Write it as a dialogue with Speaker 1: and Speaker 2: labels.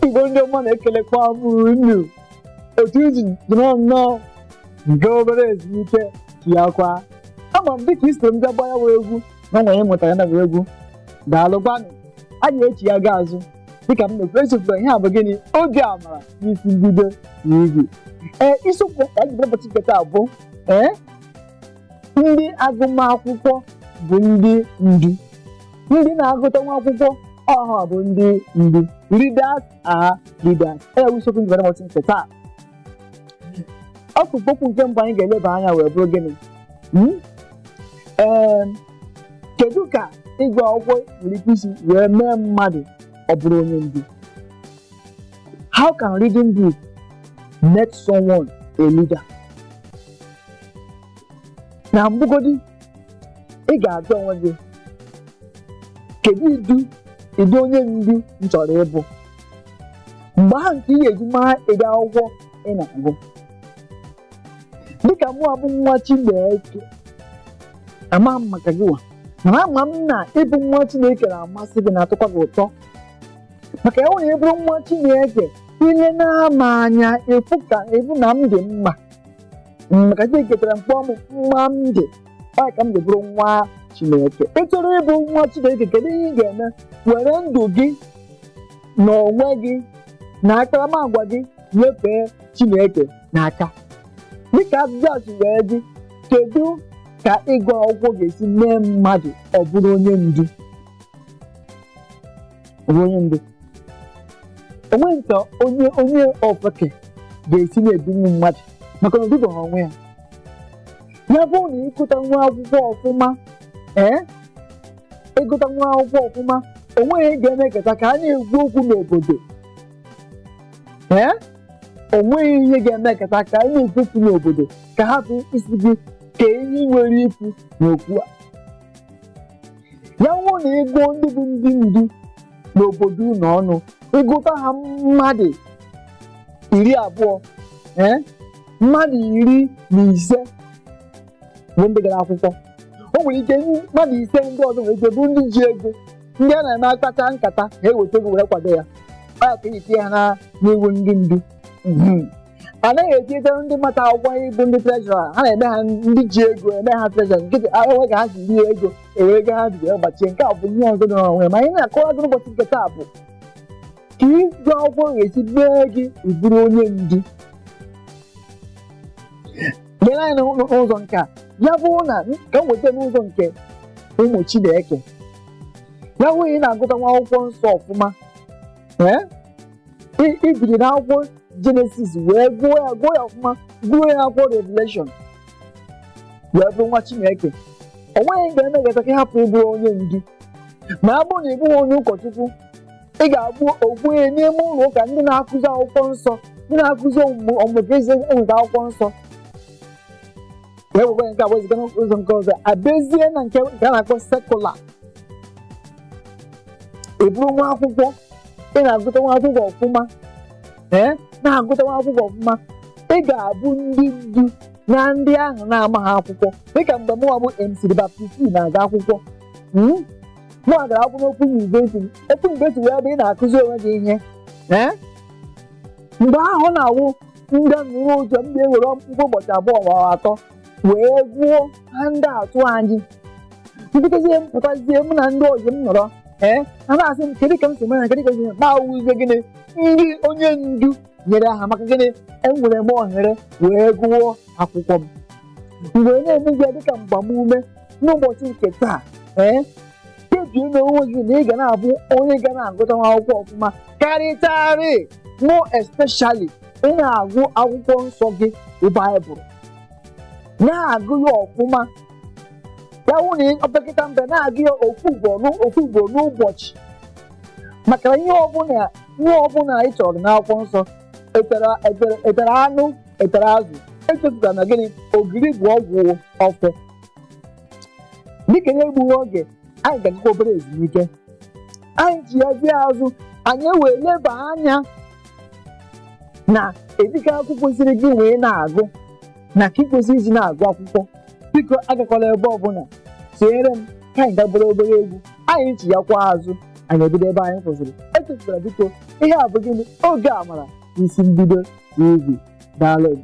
Speaker 1: Igbo mma na-ekelekwa unu otu iji nnọọ nke obere ezumike chiakwa ama m dịka isoro m bịa gbaa ya wee egwu na nwanyị mụtara ya na egwu daalụkwanụ a ga-echi ya ga azụ dịka m na-ekwu esofuru ihe a bụ gịnị oge amara n'isi mbido n'ihu isiokwu ka anyị jiri ụbọchị nke taa bụ ndị agụmakwụkwọ bụ ndị ndu ndị na-agụta nwa akwụkwọ ọha bụ ndị ndu leaders are leaders isiokwu njikọta ụbọchị nke taa ọkụkụ okwu nke mbụ anyị ga-eleba anya wee bụrụ gịnị kedu ka ịgụ akwụkwọ nwere ike isi wee mee mmadụ ọ bụrụ onye ndu? How can reading book make someone a leader? Na mbugodi ị ga-ajụ onwe gị kedu ịdị onye ndu m chọrọ ịbụ? Mgbe ahụ nke ị ga-eji mara ịdị akwụkwọ ị na-agụ. Dịka mụ abụ nwa Chineke, ama m maka gị nwa, mana ama m na ịbụ nwa Chineke na-amasị gị na-atụkwa gị ụtọ. Maka ya nwere ịbụrụ nwa Chineke ile na-ama anya ịfụ na m dị mma. Maka Chineke tere mkpọ m mma m dị, ọ ka m ji bụrụ nwa Chineke. Ị chọrọ ịbụ nwa Chineke, kedu ihe ị ga-eme? Were ndụ gị na onwe gị na akparamagwa gị nyefee Chineke n'aka. Dịka ajụjụ a si wee dị, kedu ka ịgụ akwụkwọ ga-esi mee mmadụ ọ bụrụ onye ndu? Onwe nke onye ofeke ga-esi na-ebinye mmadụ maka na obido ha onwe ya. Ya bụrụ na ịgụta nwa akwụkwọ ọfụma, ịgụta nwa akwụkwọ ọfụma, onweghị ga-emekọta ka a na-ekwu okwu n'obodo. Onweghị ihe ga-emekọta ka a na-ekwu okwu n'obodo ka hapụ isi gị ka enyi nwere ikwu n'okwu a. Ya nwụrụ na ịgụ ndị bụ ndị ndu n'obodo unu ọnụ, ịgụta ha mmadụ 20, mmadụ 15 bụ ndị gara akwụkwọ. O nwere ike mmadụ 5 ndị ọzọ nwere ike bụ ndị ji ego, ndị a na-eme akpacha nkata ha eweta ego were kwado ya. Ọ ya ka eji tinye ha n'iwu ndị ndu. Anaghị etinyere ndị mata akwụkwọ ịbụ ndị trejọra, ha na-eme ha ndị ji ego eme ha trejọra, nkịtị enwe ka ha si rie ego ewere ego ha ji wee gbachie. Nke a bụ ihe ọzọ dị n'onwe. Ma anyị na-akọwa gị n'ụbọchị nke taa bụ ka ịgụ akwụkwọ ga-esi mee gị ịbụrụ onye ndu. Lee anya n'ụzọ nke a, ya bụrụ na ka m weta n'ụzọ nke ụmụ Chineke, ya bụrụ ị na-agụta nwa akwụkwọ nsọ ọfụma, ibiri na akwụkwọ Genesis wee gụọ ya ọfụma, gụọ ya akwụkwọ Revelation wee bụrụ nwa Chineke, o nweghị ga-emegata ka ịhapụ ịbụ onye ndu. Ma ọ bụrụ na ị bụghị onye ụkọchukwu, ị ga-abụ ogwunye n'ime ụlọ ụka ndị na-akụzi akwụkwọ nsọ, ndị na-akụzi ọmụmụ ka esi enweta akwụkwọ nsọ. Wee wekwe nke a weziga n'ụzọ nke ọzọ, abezie na nke a na-akpọ sekụla. Ị bụrụ nwa akwụkwọ, ị na-agụta nwa akwụkwọ ọfụma, na-agụta nwa akwụkwọ ọfụma, ị ga-abụ ndị ndu na ndị ahụ na-amaghị akwụkwọ. Dịka mgbe mụnwa bụ MC Baptist na-aga akwụkwọ, mụ gara akwụkwọ n'Open University. Open University wee ebe ị na-akụzi onwe gị ihe. Mgbe ahụ na-awụ ndị nụrụ ụjọ ndị ewere mkpụrụ ụbọchị 2 ma 3 wee gụọ ha ndị atụ anyị. Mpụtazie mpụtazie mụ na ndị ọzọ m nọrọ, ha na-asị m kedu ka m si mere na kedu ka m si mere na-awụzie gịnị ndị onye ndu nyere ha. Maka gịnị? Enwere m ohere wee gụọ akwụkwọ m. Mgbe na-emezie dịka mgbamume n'ụbọchị nke taa, kebie n'onwe gị na ị ga na-abụ onye ga na-agụta nwa akwụkwọ ọfụma karịtarị, more especially ị na-agụ akwụkwọ nsọ gị bụ Baịbụl, na-agụ ya ọfụma. Ya wụ na opekata mbe na-agụ ya ofu ugboro n'ụbọchị. Maka ihe ọbụla ị chọrọ n'akwụkwọ nsọ, etere anụ, etere azụ, echefukara na gịnị ogiri bụ ọgwụ ofe. Dịka ihe egbughị oge, anyị ga-agakwa obere ezumike. Anyị ji ezi azụ, anyị wee leba anya na edika akwụkwọ kwesịrị gị wee na-agụ na ka ị kwesịrị iji na-agụ akwụkwọ. Biko agakwala ebe ọbụla, tinyere m ka anyị gagbara obere egwu anyị nchi ya kwa azụ anyị ebido ebe anyị kwụsịrị. Echefula biko ihe a bụ gịnị? Oge Amara, isi mbido igwe. Daalụ.